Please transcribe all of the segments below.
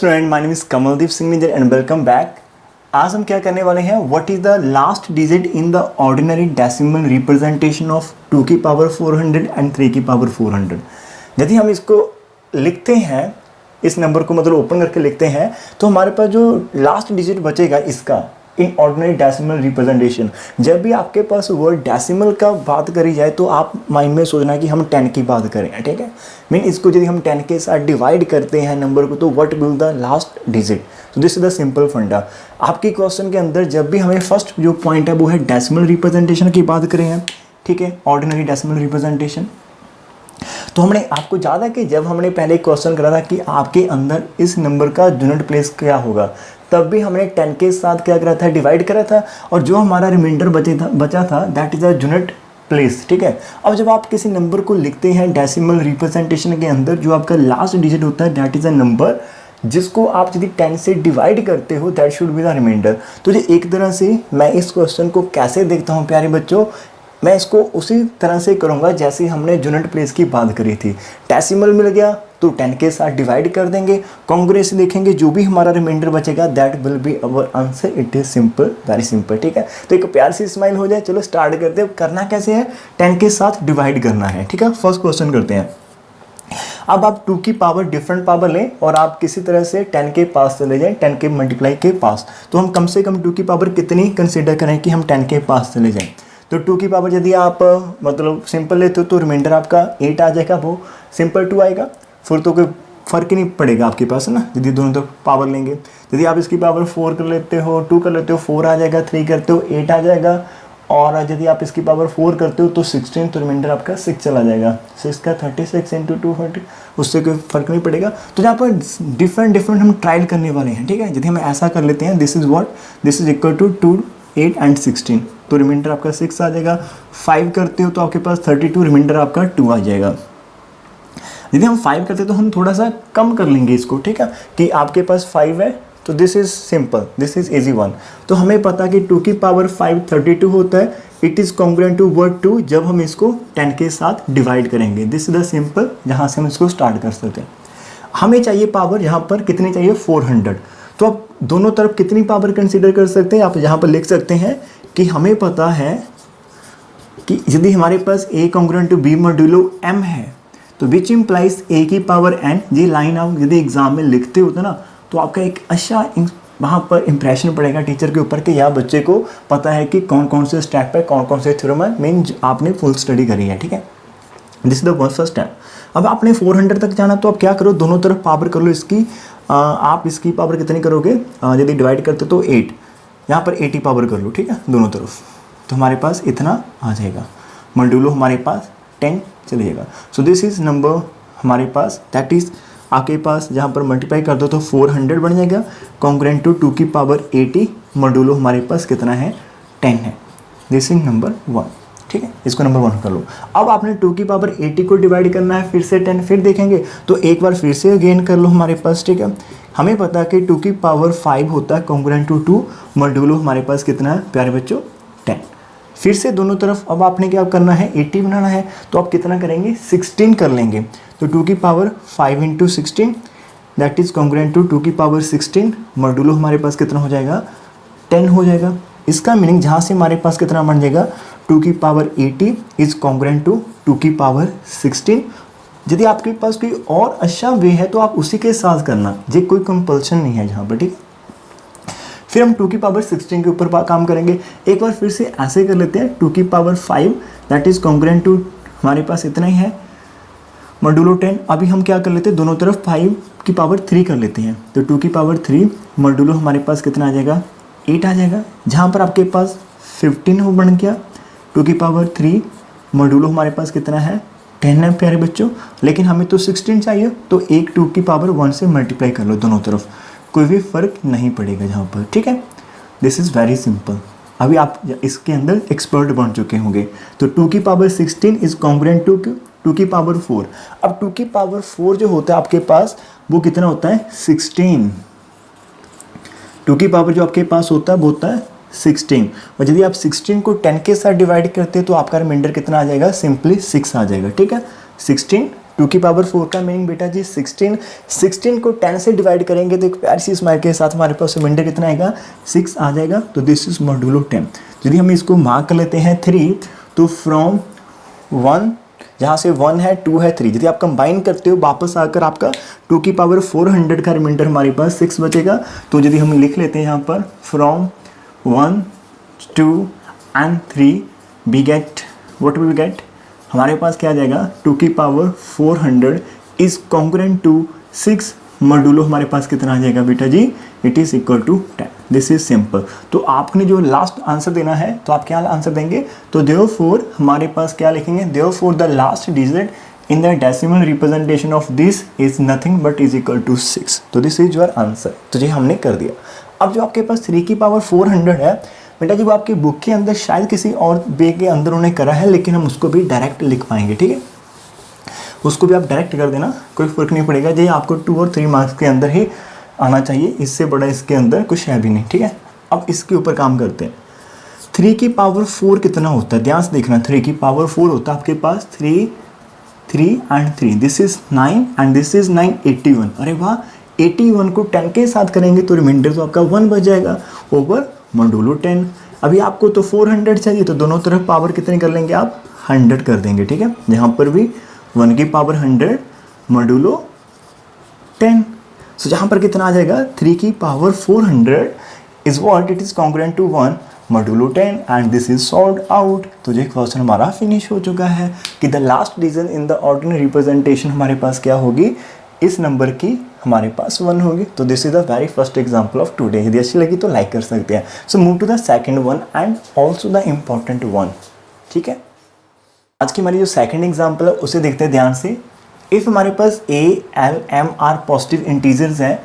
Student, my name is Kamaldeep Singh निजर and welcome back. आज हम क्या करने वाले हैं, what is the last digit in the ordinary decimal representation of 2 की पावर 400 एंड 3 की पावर 400। यदि हम इसको लिखते हैं, इस नंबर को मतलब ओपन करके लिखते हैं, तो हमारे पास जो लास्ट डिजिट बचेगा इसका इन ऑर्डिनरी डेसिमल रिप्रेजेंटेशन। जब भी आपके पास वर्ड डेसिमल का बात करी जाए तो आप माइंड में सोचना कि हम 10 की बात करें, ठीक है। मीन इसको यदि हम 10 के साथ डिवाइड करते हैं नंबर को, तो what will the last digit. तो दिस इज द सिंपल फंडा। आपके क्वेश्चन के अंदर जब भी हमें फर्स्ट जो पॉइंट है वो है डेसिमल रिप्रेजेंटेशन की बात करें हैं, ठीक है, ऑर्डिनरी डेसिमल रिप्रेजेंटेशन। तो हमने आपको याद है कि जब हमने पहले क्वेश्चन करा था कि आपके अंदर इस नंबर का यूनिट प्लेस क्या होगा, तब भी हमने 10 के साथ क्या करा था, डिवाइड करा था, और जो हमारा रिमाइंडर बचा था that is a unit place, ठीक है। अब जब आप किसी नंबर को लिखते हैं डेसिमल रिप्रेजेंटेशन के अंदर, जो आपका लास्ट डिजिट होता है दैट इज अ नंबर जिसको आप यदि 10 से डिवाइड करते हो, that should be the remainder. तो ये एक तरह से मैं इस क्वेश्चन को कैसे देखता हूँ प्यारे बच्चों, मैं इसको उसी तरह से करूँगा जैसे हमने यूनिट प्लेस की बात करी थी। डेसिमल मिल गया तो 10 के साथ डिवाइड कर देंगे, कांग्रेस देखेंगे, जो भी हमारा रिमाइंडर बचेगा that will be our answer. It is simple, very simple, ठीक है। तो एक प्यार सी स्माइल हो जाए। चलो स्टार्ट करते हैं। करना कैसे है, 10 के साथ डिवाइड करना है, ठीक है। फर्स्ट क्वेश्चन करते हैं। अब आप 2 की पावर डिफरेंट पावर लें और आप किसी तरह से 10 के पास चले जाएं, 10 के मल्टीप्लाई के पास। तो हम कम से कम 2 की पावर कितनी कंसिडर करें कि हम 10 के पास चले जाएं। तो 2 की पावर यदि आप मतलब सिंपल लेते हो तो रिमाइंडर आपका 8 आ जाएगा, वो सिंपल 2 आएगा, फिर तो कोई फ़र्क ही नहीं पड़ेगा आपके पास, है ना, यदि दोनों तरफ पावर लेंगे। यदि आप इसकी पावर 4 कर लेते हो, 2 कर लेते हो, 4 आ जाएगा, 3 करते हो 8 आ जाएगा, और यदि आप इसकी पावर 4 करते हो तो 16, तो रिमाइंडर आपका 6 चला जाएगा। 6 का 36 इंटू 240, उससे कोई फ़र्क नहीं पड़ेगा। तो यहाँ पर डिफरेंट हम ट्रायल करने वाले हैं, ठीक है। यदि हम ऐसा कर लेते हैं, this is what, this is equal to 2, 8 and 16, तो रिमाइंडर आपका 6 आ जाएगा। 5 करते हो तो आपके पास 32, रिमाइंडर आपका 2 आ जाएगा। यदि हम 5 करते तो हम थोड़ा सा कम कर लेंगे इसको, ठीक है, कि आपके पास 5 है तो this is simple, this is easy one. तो हमें पता कि 2 की पावर 5 32 होता है। It is congruent to word 2 जब हम इसको 10 के साथ डिवाइड करेंगे। दिस इज द सिंपल, जहाँ से हम इसको स्टार्ट कर सकते हैं। हमें चाहिए पावर यहाँ पर कितनी चाहिए, 400। तो आप दोनों तरफ कितनी पावर कंसिडर कर सकते हैं, आप यहाँ पर लिख सकते हैं कि हमें पता है कि यदि हमारे पास a congruent to b modulo m है, तो विच इम्प्लाइज a की पावर n। ये लाइन आप यदि एग्जाम में लिखते होते ना, तो आपका एक अच्छा वहाँ पर इंप्रेशन पड़ेगा टीचर के ऊपर कि यह बच्चे को पता है कि कौन कौन से स्टेप है, कौन कौन से थ्योरम है, मीन आपने फुल स्टडी करी है, ठीक है। This is the first step. अब आपने 400 तक जाना, तो आप क्या करो, दोनों तरफ पावर कर लो इसकी। आप इसकी पावर कितनी करोगे, यदि डिवाइड करते तो 8, यहाँ पर 80 पावर कर लो, ठीक है, दोनों तरफ। तो हमारे पास इतना आ जाएगा, मॉड्यूलो हमारे पास 10 चलिएगा। सो दिस इज नंबर हमारे पास, दैट इज आपके पास जहाँ पर मल्टीप्लाई कर दो तो 400 बन जाएगा, कॉन्ग्रुएंट टू 2 की पावर 80, मॉड्यूलो हमारे पास कितना है, 10 है। दिस इज नंबर 1, ठीक है, इसको नंबर 1 कर लो। अब आपने 2 की पावर 80 को डिवाइड करना है, फिर से 10, फिर देखेंगे तो एक बार फिर से अगेन कर लो हमारे पास, ठीक है। हमें पता है कि 2 की पावर 5 होता है कॉन्ग्रुएंट टू 2, मॉड्यूलो हमारे पास कितना है प्यारे बच्चों, 10। फिर से दोनों तरफ अब आपने क्या करना है, 80 बनाना है, तो आप कितना करेंगे, 16 कर लेंगे। तो 2 की power 5 into 16 that is congruent to 2 की पावर 16, मॉड्यूलो हमारे पास कितना हो जाएगा, 10 हो जाएगा। इसका मीनिंग जहाँ से हमारे पास कितना बन जाएगा, 2 की पावर 80 इज कॉन्ग्रुएंट टू 2 की पावर 16। यदि आपके पास कोई और अच्छा वे है तो आप उसी के साथ करना, ये कोई कंपल्सन नहीं है यहाँ पर, ठीक है। फिर हम 2 की पावर 16 के ऊपर काम करेंगे। एक बार फिर से ऐसे कर लेते हैं, 2 की power 5 that is congruent to हमारे पास इतना ही है, मॉड्यूलो 10। अभी हम क्या कर लेते हैं, दोनों तरफ 5 की पावर 3 कर लेते हैं। तो 2 की पावर 3 मॉड्यूलो हमारे पास कितना आ जाएगा, 8 आ जाएगा। जहाँ पर आपके पास 15 हो बन गया, 2 की पावर 3 मॉड्यूलो हमारे पास कितना है, 10 है प्यारे बच्चों। लेकिन हमें तो 16 चाहिए, तो एक 2 की पावर 1 से मल्टीप्लाई कर लो दोनों तरफ, कोई भी फर्क नहीं पड़ेगा यहाँ पर, ठीक है। This is very simple. अभी आप इसके अंदर एक्सपर्ट बन चुके होंगे। तो 2 की पावर 16 इज कॉन्ग्रुएंट टू 2 की पावर 4। अब 2 की पावर 4 जो होता है आपके पास वो कितना होता है, 16। 2 की पावर जो आपके पास होता है वो होता है 16, और यदि आप 16 को 10 के साथ डिवाइड करते हैं तो आपका रिमाइंडर कितना आ जाएगा, सिंपली 6 आ जाएगा, ठीक है। 16 2 की पावर 4 का मीनिंग बेटा जी 16 को 10 से डिवाइड करेंगे तो एक प्यारी सी स्माइल के साथ हमारे पास रिमाइंडर कितना आएगा 6 आ जाएगा। तो दिस इज मॉड्यूलो 10। यदि हम इसको मार्क कर लेते हैं 3, तो फ्रॉम 1, जहाँ से 1 है 2 है 3, यदि आप कंबाइन करते हो वापस आकर आपका 2 की पावर 400 का रिमाइंडर हमारे पास 6 बचेगा। तो यदि हम लिख लेते हैं यहाँ पर from 1, 2 and 3 we get what we get, हमारे पास क्या आ जाएगा 2 की power 400 is congruent to 6 modulo हमारे पास कितना आ जाएगा बेटा जी, it is equal to 10। This is simple. तो आपने जो लास्ट आंसर देना है तो आप क्या आंसर देंगे, तो देयरफॉर हमारे पास क्या लिखेंगे, therefore the last digit in the decimal representation of this is nothing but is equal to 6। तो दिस इज योर आंसर। तो ये हमने कर दिया। अब जो आपके पास 3 की पावर 400 है बेटा जी, वो आपकी बुक के अंदर शायद किसी और वे के अंदर उन्हें करा है, लेकिन हम उसको भी डायरेक्ट लिख पाएंगे, ठीक है। उसको भी आप डायरेक्ट कर देना, कोई फर्क नहीं पड़ेगा। ये आपको 2 और 3 मार्क्स के अंदर ही आना चाहिए, इससे बड़ा इसके अंदर कुछ है भी नहीं, ठीक है। अब इसके ऊपर काम करते हैं। 3 की पावर 4 कितना होता है, ध्यान से देखना। 3 की पावर 4 होता है आपके पास 3 and 3, this is 9 and this is 9, 81। अरे वाह, 81 को 10 के साथ करेंगे तो रिमाइंडर तो आपका 1 बच जाएगा ओवर मॉड्यूलो 10। अभी आपको तो 400 चाहिए, तो दोनों तरफ पावर कितने कर लेंगे आप, 100 कर देंगे, ठीक है। यहाँ पर भी 1 की पावर 100 मॉड्यूलो 10। सो जहाँ पर कितना आ जाएगा, 3 की power 400 is what, it is congruent to 1 modulo 10 and this is solved out. तो ये क्वेश्चन हमारा फिनिश हो चुका है कि the last digit in the ordinary representation हमारे पास क्या होगी, इस नंबर की हमारे पास 1 होगी। तो this is the very first example of today. यदि अच्छी लगी तो लाइक कर सकते हैं। So move to the second one and also the important one, ठीक है। आज की हमारी जो सेकंड एग्जाम्पल है उसे देखते हैं ध्यान से। इफ़ हमारे पास A, L, M are positive integers हैं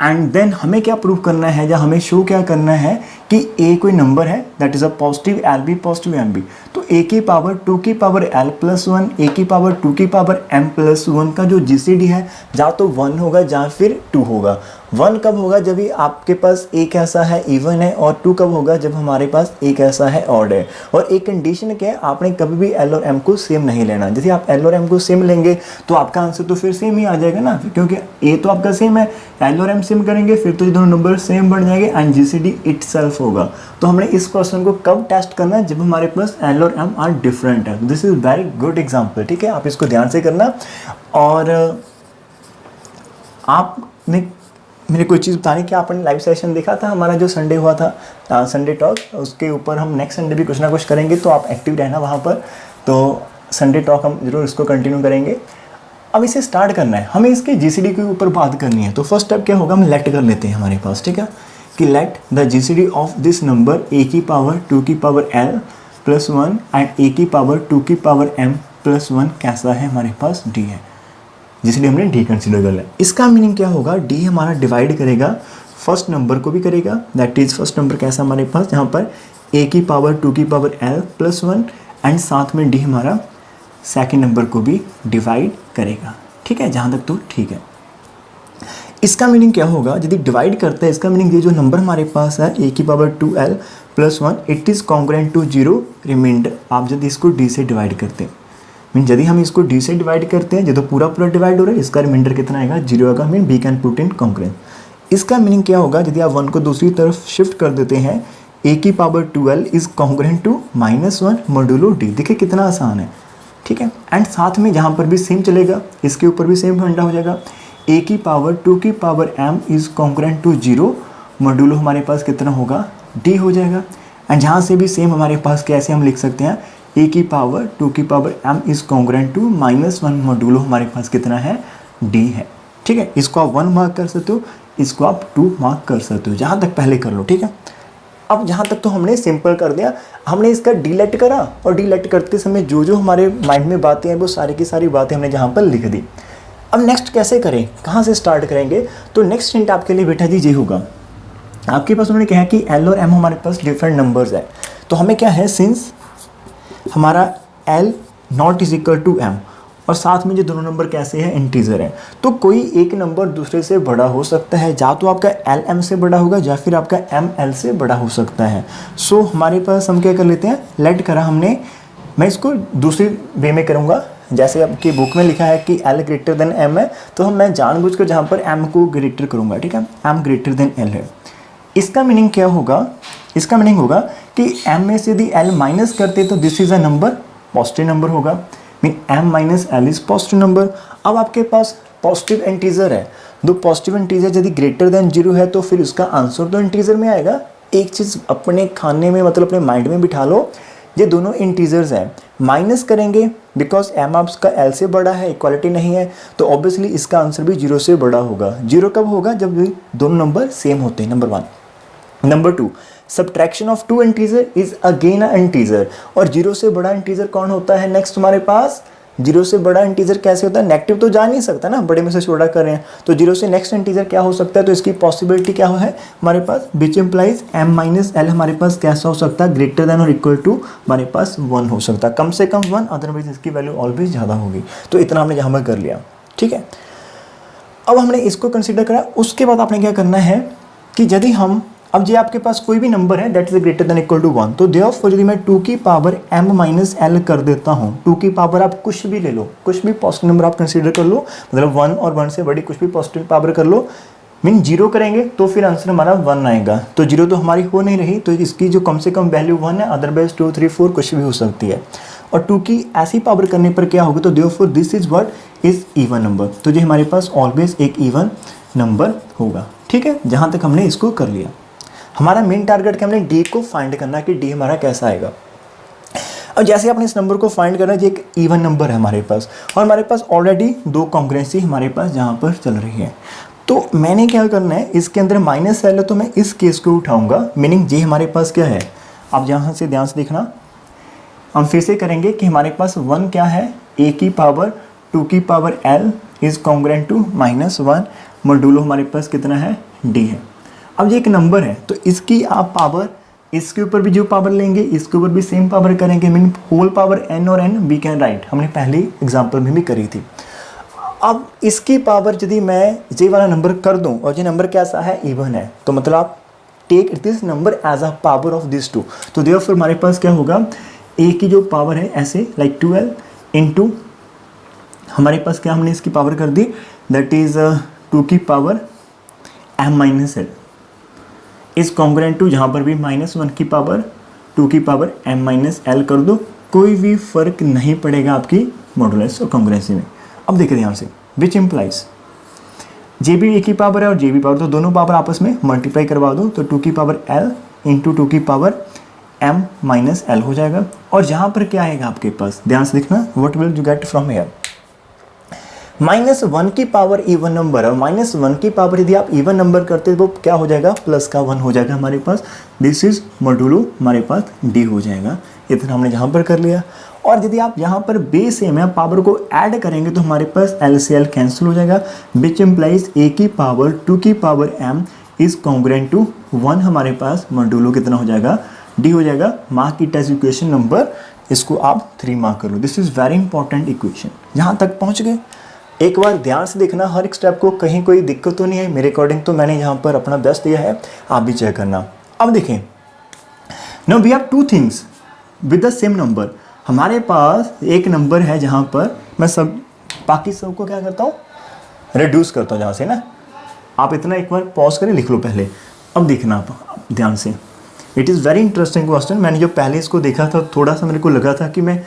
एंड देन हमें क्या प्रूव करना है या हमें शो क्या करना है कि A कोई नंबर है that is a positive, L भी पॉजिटिव, M भी। तो A की पावर 2 की पावर L प्लस 1, A की पावर 2 की पावर M प्लस 1 का जो GCD है या तो 1 होगा या फिर 2 होगा। 1 कब होगा, जब भी आपके पास A कैसा है इवन है, और 2 कब होगा, जब हमारे पास A कैसा है ऑड है। और एक कंडीशन क्या है, आपने कभी भी L और M को सेम नहीं लेना। यदि आप L और M को सेम लेंगे तो आपका आंसर तो फिर सेम ही आ जाएगा ना, क्योंकि A तो आपका सेम है, L और M सेम करेंगे फिर तो ये दोनों नंबर सेम बन जाएंगे एंड GCD इटसेल्फ होगा। तो हमने इस क्वेश्चन को कब टेस्ट करना है, जब हमारे पास L और M आर डिफरेंट है। This is very good example, ठीक है। आप इसको ध्यान से करना। और आपने मेरे कोई चीज़ बतानी कि आपने लाइव सेशन देखा था हमारा जो संडे हुआ था, संडे टॉक, उसके ऊपर हम नेक्स्ट संडे भी कुछ ना कुछ करेंगे, तो आप एक्टिव रहना वहाँ पर। तो संडे टॉक हम जरूर इसको कंटिन्यू करेंगे। अब इसे स्टार्ट करना है, हमें इसके GCD के ऊपर बात करनी है। तो फर्स्ट स्टेप क्या होगा, हम लेट कर लेते हैं हमारे पास, ठीक है, कि let the GCD of this number A की पावर 2 की power L plus 1 and A की पावर 2 की पावर M प्लस 1 कैसा है, हमारे पास D है, जिसलिए हमने D कंसिडर कर लिया। इसका मीनिंग क्या होगा, D हमारा डिवाइड करेगा फर्स्ट नंबर को भी करेगा, दैट इज फर्स्ट नंबर कैसा हमारे पास, जहाँ पर A की पावर 2 की पावर L प्लस 1 एंड साथ में D हमारा सेकेंड नंबर को भी डिवाइड करेगा, ठीक है। जहाँ तक तो ठीक है। इसका मीनिंग क्या होगा, यदि डिवाइड करते हैं, इसका मीनिंग ये जो नंबर हमारे पास है A की power 2L plus 1 it is congruent to 0 remainder. आप यदि इसको D से डिवाइड करते हैं, मीन यदि हम इसको D से डिवाइड करते हैं, ये तो पूरा डिवाइड हो रहा है, इसका रिमाइंडर कितना आएगा, 0 आएगा, mean we can put in congruent. इसका मीनिंग क्या होगा, यदि आप 1 को दूसरी तरफ शिफ्ट कर देते हैं, A की power 2L is congruent to -1 modulo D। देखिए कितना आसान है, ठीक है। एंड साथ में जहाँ पर भी सेम चलेगा, इसके ऊपर भी सेम फंडा हो जाएगा। A की पावर 2 की power M is congruent to 0 modulo हमारे पास कितना होगा, D हो जाएगा। एंड जहाँ से भी सेम हमारे पास कैसे हम लिख सकते हैं, A की पावर 2 की power M is congruent to -1 modulo हमारे पास कितना है, D है, ठीक है। इसको आप 1 मार्क कर सकते हो, इसको आप 2 मार्क कर सकते हो, जहाँ तक पहले कर लो, ठीक है। अब जहाँ तक तो हमने सिंपल कर दिया, हमने इसका डिलेट करा और डिलेट करते समय जो जो हमारे माइंड में बातें हैं वो सारी की सारी बातें हमने जहाँ पर लिख दी। अब नेक्स्ट कैसे करें, कहाँ से स्टार्ट करेंगे, तो नेक्स्ट हिंट आपके लिए बेटा जी ये होगा, आपके पास उन्होंने कहा कि L और M हमारे पास डिफरेंट नंबर्स है, तो हमें क्या है, सिंस हमारा L not is equal to M और साथ में जो दोनों नंबर कैसे हैं, इंटीजर हैं, तो कोई एक नंबर दूसरे से बड़ा हो सकता है, या तो आपका L M से बड़ा होगा या फिर आपका M L से बड़ा हो सकता है। सो हमारे पास हम क्या कर लेते हैं, लेट करा हमने, मैं इसको दूसरी वे में करूँगा, जैसे आपकी बुक में लिखा है कि L ग्रेटर देन M है, तो मैं जानबूझकर जहाँ पर M को ग्रेटर करूँगा, ठीक है, M ग्रेटर देन L है। इसका मीनिंग क्या होगा, इसका मीनिंग होगा कि M में से यदि L माइनस करते तो this is a number, positive number होगा, mean M minus L is positive number. अब आपके पास पॉजिटिव इंटीजर है, दो पॉजिटिव इंटीजर यदि ग्रेटर देन 0 है तो फिर उसका आंसर तो इंटीजर में आएगा। एक चीज़ अपने खाने में मतलब अपने माइंड में बिठा लो, ये दोनों इंटीजर्स हैं, माइनस करेंगे बिकॉज M आपका L से बड़ा है, इक्वालिटी नहीं है, तो ऑब्वियसली इसका आंसर भी 0 से बड़ा होगा। 0 कब होगा, जब भी दोनों नंबर सेम होते हैं, number 1। Number 2, subtraction of 2 integer is again a integer. और 0 से बड़ा इंटीजर कौन होता है नेक्स्ट हमारे पास, 0 से बड़ा इंटीजर कैसे होता है, नेगेटिव तो जा नहीं सकता ना, बड़े में से छोटा कर रहे हैं, तो 0 से नेक्स्ट इंटीजर क्या हो सकता है, तो इसकी पॉसिबिलिटी क्या है हमारे पास, which implies M minus L हमारे पास कैसा हो सकता है, ग्रेटर देन और इक्वल टू हमारे पास 1 हो सकता है, कम से कम 1, अदरवाइज इसकी वैल्यू ऑलवेज ज़्यादा होगी। तो इतना हमने यहाँ पर कर लिया, ठीक है। अब हमने इसको कंसिडर करा, उसके बाद आपने क्या करना है कि यदि हम, अब जो आपके पास कोई भी नंबर है that is greater than equal to 1, तो देयरफॉर यदि मैं 2 की पावर M माइनस L कर देता हूँ, 2 की पावर आप कुछ भी ले लो, कुछ भी पॉजिटिव नंबर आप कंसीडर कर लो, मतलब 1 और 1 से बड़ी कुछ भी पॉजिटिव पावर कर लो, मीन 0 करेंगे तो फिर आंसर हमारा 1 आएगा। तो 0 तो हमारी हो नहीं रही, तो इसकी जो कम से कम वैल्यू 1 है, अदरवाइज 2, 3, 4 कुछ भी हो सकती है। और 2 की ऐसी पावर करने पर क्या होगा, तो therefore this is what is even number, तो ये हमारे पास ऑलवेज एक इवन नंबर होगा, ठीक है। जहाँ तक हमने इसको कर लिया, हमारा मेन टारगेट क्या, हमने D को फाइंड करना है कि D हमारा कैसा आएगा। अब जैसे आपने इस नंबर को फाइंड करना है, ये एक इवन नंबर है हमारे पास, और हमारे पास ऑलरेडी 2 कॉन्ग्रुएंसी हमारे पास जहाँ पर चल रही है, तो मैंने क्या करना है, इसके अंदर माइनस L है तो मैं इस केस को उठाऊंगा, मीनिंग जे हमारे पास क्या है, आप यहाँ से ध्यान से देखना, हम फिर से करेंगे कि हमारे पास 1 क्या है, A की पावर 2 की power L is congruent to -1 modulo हमारे पास कितना है, D है। अब ये एक नंबर है तो इसकी आप पावर, इसके ऊपर भी जो पावर लेंगे इसके ऊपर भी सेम पावर करेंगे, मीन होल पावर n और n वी कैन राइट, हमने पहले एग्जांपल में भी करी थी। अब इसकी पावर यदि मैं ये वाला नंबर कर दूं और ये नंबर कैसा है, इवन है, तो मतलब आप take this number as a power of this 2, तो देयरफॉर हमारे पास क्या होगा, a की जो पावर है ऐसे लाइक 12 इंटू हमारे पास क्या, हमने इसकी पावर कर दी दैट इज 2 की power M minus L is congruent to, जहाँ पर भी -1 की पावर 2 की पावर M माइनस L कर दो, कोई भी फर्क नहीं पड़ेगा आपकी मॉडुलस और कॉन्ग्रुएंसी में। अब देखिए ध्यान से, विच इम्प्लाइज जे भी एक ही पावर है और जे भी पावर, तो दोनों पावर आपस में मल्टीप्लाई करवा दो, तो 2 की पावर L इंटू 2 की पावर M माइनस L हो जाएगा। और जहाँ पर क्या आएगा आपके पास, ध्यान से देखना, what will you get from here, -1 की पावर इवन नंबर है, -1 की पावर यदि आप इवन नंबर करते तो क्या हो जाएगा, प्लस का 1 हो जाएगा हमारे पास, दिस इज मॉड्यूलो हमारे पास D हो जाएगा। इतना हमने यहाँ पर कर लिया। और यदि आप यहाँ पर बेस सेम है, पावर को ऐड करेंगे तो हमारे पास L से L कैंसिल हो जाएगा, विच इम्प्लाइज A की पावर 2 की power M is congruent to 1, हमारे पास मॉड्यूलो कितना हो जाएगा, D हो जाएगा। Mark it as equation number, इसको आप 3 मार्क कर लो। This is very important equation. यहाँ तक पहुँच गए, एक बार ध्यान से देखना हर एक स्टेप को, कहीं कोई दिक्कत तो नहीं है, मेरे अकॉर्डिंग तो मैंने यहाँ पर अपना बेस्ट दिया है, आप भी चेक करना। अब देखें, now we have 2 things with the same number, हमारे पास एक नंबर है जहाँ पर मैं सब बाकी सबको क्या करता हूँ, रिड्यूस करता हूँ, जहाँ से ना, आप इतना एक बार पॉज करें, लिख लो पहले। अब देखना आप ध्यान से, it is very interesting question. मैंने जो पहले इसको देखा था थोड़ा सा मेरे को लगा था कि मैं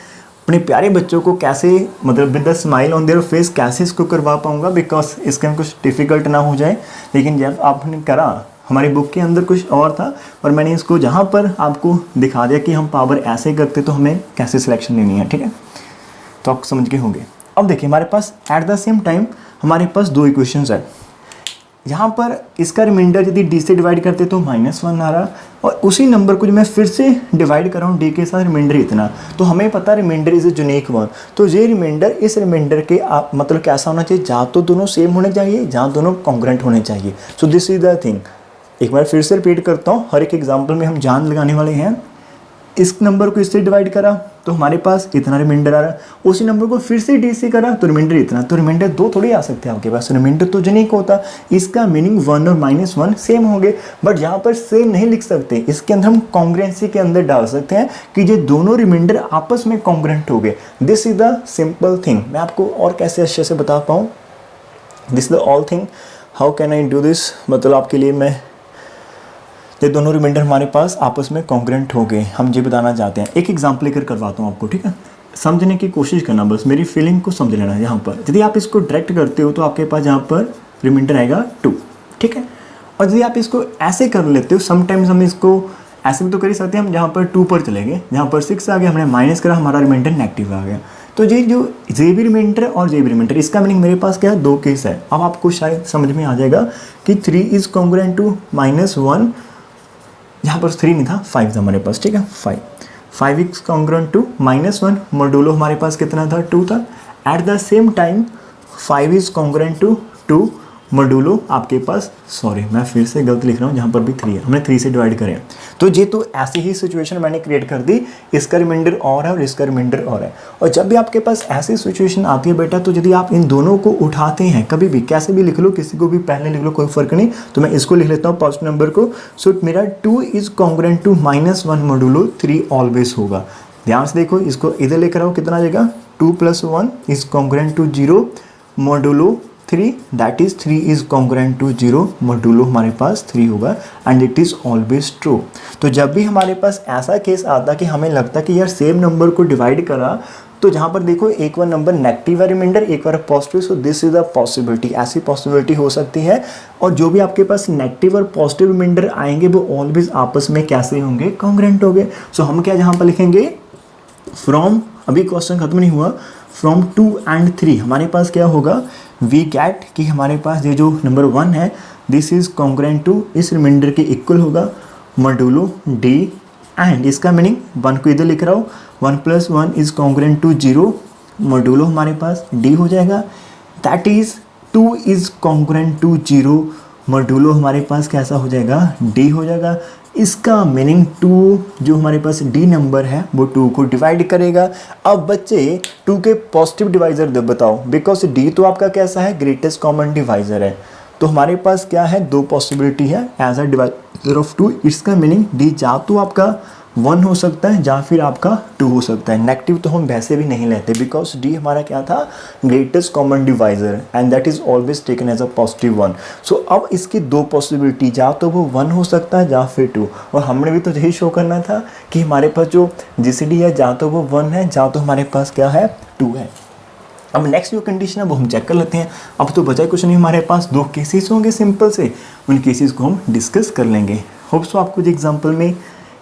अपने प्यारे बच्चों को कैसे, मतलब with the smile on their face कैसे इसको करवा पाऊंगा, बिकॉज इसके में कुछ डिफ़िकल्ट ना हो जाए। लेकिन जब आपने करा, हमारी बुक के अंदर कुछ और था और मैंने इसको जहाँ पर आपको दिखा दिया कि हम पावर ऐसे करते तो हमें कैसे सिलेक्शन लेनी है, ठीक है, तो आप समझ के होंगे। अब देखिए, हमारे पास एट द सेम टाइम हमारे पास 2 इक्वेशंस है। यहाँ पर इसका रिमाइंडर यदि D से डिवाइड करते तो -1 आ रहा, और उसी नंबर को जो मैं फिर से डिवाइड कर रहा हूँ D के साथ, रिमाइंडर इतना, तो हमें पता है remainder is a unique one. तो ये रिमाइंडर, इस रिमाइंडर के आप मतलब कैसा होना चाहिए, जहाँ तो दोनों सेम होने चाहिए, जहाँ दोनों कॉन्ग्रुएंट होने चाहिए। सो दिस इज द थिंग। एक बार फिर से रिपीट करता हूँ, हर एक एग्जाम्पल में हम जान लगाने वाले हैं। इस नंबर को इससे डिवाइड करा तो हमारे पास इतना रिमाइंडर आ रहा है, उसी नंबर को फिर से डी से करा तो रिमाइंडर इतना, तो रिमाइंडर 2 थोड़ी आ सकते हैं आपके पास, रिमाइंडर तो यूनिक होता। इसका मीनिंग 1 और -1 सेम होंगे, बट यहाँ पर सेम नहीं लिख सकते, इसके अंदर हम कॉन्ग्रुएंसी के अंदर डाल सकते हैं कि ये दोनों रिमाइंडर आपस में कॉन्ग्रुएंट हो गए। This is the simple thing. मैं आपको और कैसे अच्छे से बता पाऊँ, this the all thing, how can I do this, मतलब आपके लिए मैं ये दोनों रिमाइंडर हमारे पास आपस में कॉन्ग्रुएंट हो गए, हम ये बताना चाहते हैं। एक एग्जांपल लेकर करवाता हूँ आपको, ठीक है, समझने की कोशिश करना, बस मेरी फीलिंग को समझ लेना। यहाँ पर यदि आप इसको डायरेक्ट करते हो तो आपके पास यहाँ पर रिमाइंडर आएगा 2, ठीक है। और यदि आप इसको ऐसे कर लेते हो, समटाइम्स हम इसको ऐसे भी तो कर ही सकते हैं, हम जहाँ पर 2 पर चलेंगे, जहाँ पर 6 आ गया, हमने माइनस करा, हमारा रिमाइंडर नेगेटिव आ गया। तो ये जो जे बी रिमाइंडर और जे बी रिमाइंडर, इसका मीनिंग मेरे पास क्या है, 2 केस है। अब आपको शायद समझ में आ जाएगा कि 3 इज कॉन्ग्रुएंट टू -1, यहाँ पर 3 नहीं था, 5 था हमारे पास, ठीक है, 5 इज कॉन्ग्रुएंट टू -1, मॉड्यूलो हमारे पास कितना था, 2 था। At the same time 5 is congruent to 2, modulo आपके पास, सॉरी मैं फिर से गलत लिख रहा हूँ, जहाँ पर भी 3 है, हमने 3 से डिवाइड करें। तो ये तो ऐसी ही सिचुएशन मैंने क्रिएट कर दी, इसका रिमाइंडर और है और इसका रिमाइंडर और है। और जब भी आपके पास ऐसी सिचुएशन आती है बेटा, तो यदि आप इन दोनों को उठाते हैं, कभी भी कैसे भी लिख लो, किसी को भी पहले लिख लो, कोई फर्क नहीं, तो मैं इसको लिख लेता हूँ पॉजिटिव नंबर को। सो मेरा 2 is congruent to -1 modulo 3 always होगा। ध्यान से देखो, इसको इधर लेकर आओ, कितना आ जाएगा, 2 + 1 is congruent to 0 modulo 3, that is 3 is congruent to 0 modulo हमारे पास 3 होगा, and it is always true. तो जब भी हमारे पास ऐसा केस आता कि हमें लगता कि यार सेम नंबर को डिवाइड करा, तो जहाँ पर देखो एक बार नंबर नेगेटिव है रिमाइंडर, एक बार positive, so this is a possibility, ऐसी पॉसिबिलिटी हो सकती है। और जो भी आपके पास नेगेटिव और पॉजिटिव रिमाइंडर आएंगे वो ऑलवेज आपस में कैसे होंगे, कॉन्ग्रुएंट होंगे। सो हम क्या जहाँ पर लिखेंगे, फ्रॉम, अभी क्वेश्चन खत्म नहीं हुआ, फ्रॉम 2 and 3 हमारे पास क्या होगा, वी गेट कि हमारे पास ये जो नंबर 1 है, दिस इज कॉन्ग्रुएंट टू इस रिमाइंडर के इक्वल होगा मॉड्यूलो डी, एंड इसका मीनिंग 1 को इधर लिख रहा हूँ, 1 + 1 इज कॉन्ग्रुएंट टू 0 मॉड्यूलो हमारे पास डी हो जाएगा, that is 2 is congruent to 0 modulo हमारे पास कैसा हो जाएगा, डी हो जाएगा। इसका मीनिंग 2 जो हमारे पास डी नंबर है वो 2 को डिवाइड करेगा। अब बच्चे 2 के पॉजिटिव डिवाइजर दे बताओ, बिकॉज डी तो आपका कैसा है, ग्रेटेस्ट कॉमन डिवाइजर है। तो हमारे पास क्या है, 2 पॉसिबिलिटी है एज अ डिवाइजर ऑफ 2। इसका मीनिंग डी जा तो आपका 1 हो सकता है, या फिर आपका 2 हो सकता है। नेगेटिव तो हम वैसे भी नहीं लेते, बिकॉज डी हमारा क्या था, greatest common divisor, and that is always taken as a positive 1। So अब इसकी 2 पॉसिबिलिटी, या तो वो 1 हो सकता है या फिर 2। और हमने भी तो यही शो करना था कि हमारे पास जो जीसीडी है, या तो वो 1 है, या तो हमारे पास क्या है, 2 है। अब नेक्स्ट जो कंडीशन है वो हम चेक कर लेते हैं। अब तो बचा कुछ नहीं, हमारे पास 2 केसेस होंगे सिंपल से, उन केसेस को हम डिस्कस कर लेंगे। होप सो आपको एग्जाम्पल में,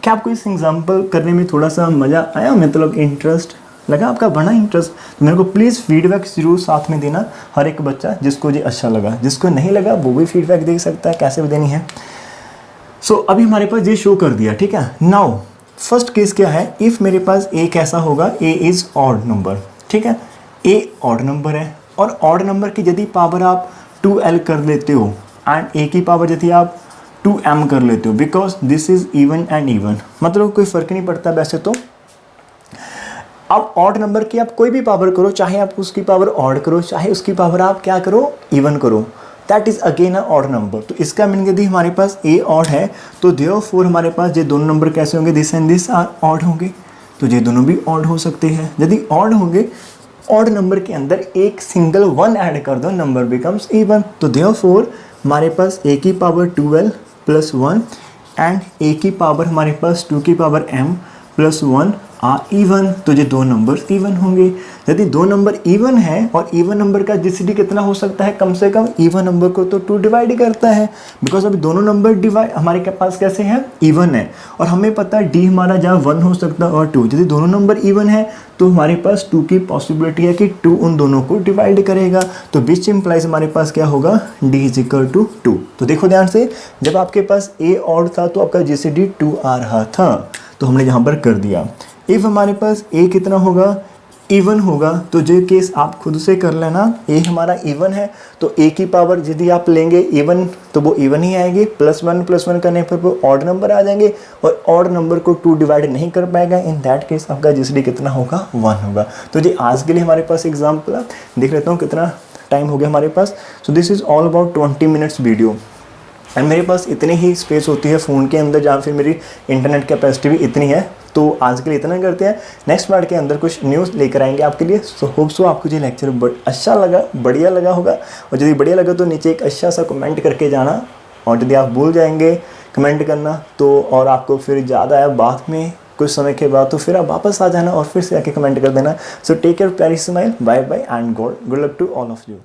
क्या आपको इस एग्जाम्पल करने में थोड़ा सा मज़ा आया, मतलब इंटरेस्ट लगा, आपका बड़ा इंटरेस्ट, तो मेरे को प्लीज़ फीडबैक जरूर साथ में देना, हर एक बच्चा जिसको ये अच्छा लगा, जिसको नहीं लगा वो भी फीडबैक दे सकता है, कैसे भी देनी है। सो अभी हमारे पास ये शो कर दिया, ठीक है। नाउ फर्स्ट केस क्या है, इफ़ मेरे पास ए कैसा होगा, ए इज़ ऑड नंबर, ठीक है, ए ऑड नंबर है, और ऑड नंबर की यदि पावर आप 2l कर लेते हो, एंड ए की पावर यदि आप 2m कर लेते हो, because this is even and even, मतलब कोई फर्क नहीं पड़ता वैसे तो। अब ऑड नंबर की आप कोई भी पावर करो, चाहे आप उसकी पावर ऑड करो, चाहे उसकी पावर आप क्या करो, इवन करो, that is again a odd number. तो इसका मीनिंग यदि हमारे पास ए ऑड है, तो देयरफॉर हमारे पास ये दोनों नंबर कैसे होंगे, this and this are odd होंगे, तो ये दोनों भी ऑड हो सकते हैं। यदि ऑड होंगे, ऑड नंबर के अंदर एक सिंगल 1 ऐड कर दो, नंबर बिकम्स इवन। तो देयरफॉर हमारे पास ए की पावर 2l + 1 एंड ए की पावर हमारे पास 2 की पावर m + 1 आर इवन। तो ये 2 नंबर इवन होंगे। यदि 2 नंबर इवन है, और इवन नंबर का जीसीडी कितना हो सकता है, कम से कम इवन नंबर को तो 2 डिवाइड करता है, बिकॉज अभी दोनों नंबर डिवाइड हमारे के पास कैसे हैं, इवन है। और हमें पता है डी हमारा जहाँ 1 हो सकता है और 2, यदि दोनों नंबर इवन है तो हमारे पास 2 की पॉसिबिलिटी है कि 2 उन दोनों को डिवाइड करेगा। तो विच इम्प्लाइज हमारे पास क्या होगा, डी इज इक्वल टू 2। तो देखो ध्यान से, जब आपके पास ए ऑड था तो आपका जीसीडी 2 आ रहा था, तो हमने यहाँ पर कर दिया। इफ़ हमारे पास ए कितना होगा, इवन होगा तो जो केस आप खुद से कर लेना, ए हमारा इवन है तो ए की पावर यदि आप लेंगे इवन तो वो इवन ही आएगी, +1 करने पर वो ऑड नंबर आ जाएंगे और ऑड नंबर को 2 डिवाइड नहीं कर पाएगा, इन दैट केस आपका जीसीडी कितना होगा 1 होगा। तो जी आज के लिए हमारे पास एग्जाम्पल है, देख लेता हूँ कितना टाइम हो गया हमारे पास। So this is all about 20 minutes video and मेरे पास इतनी ही स्पेस होती है फ़ोन के अंदर जहाँ फिर मेरी इंटरनेट कैपेसिटी भी इतनी है। तो आज के लिए इतना करते हैं, नेक्स्ट पार्ट के अंदर कुछ न्यूज़ लेकर आएंगे आपके लिए। सो होप सो आपको ये लेक्चर अच्छा लगा, बढ़िया लगा होगा, और यदि बढ़िया लगा तो नीचे एक अच्छा सा कमेंट करके जाना, और यदि आप भूल जाएंगे कमेंट करना तो और आपको फिर ज़्यादा है बाद में कुछ समय के बाद तो फिर आप वापस आ जाना और फिर से आके कमेंट कर देना। सो टेक केयर, प्यारी smile, bye bye and good luck to all of you.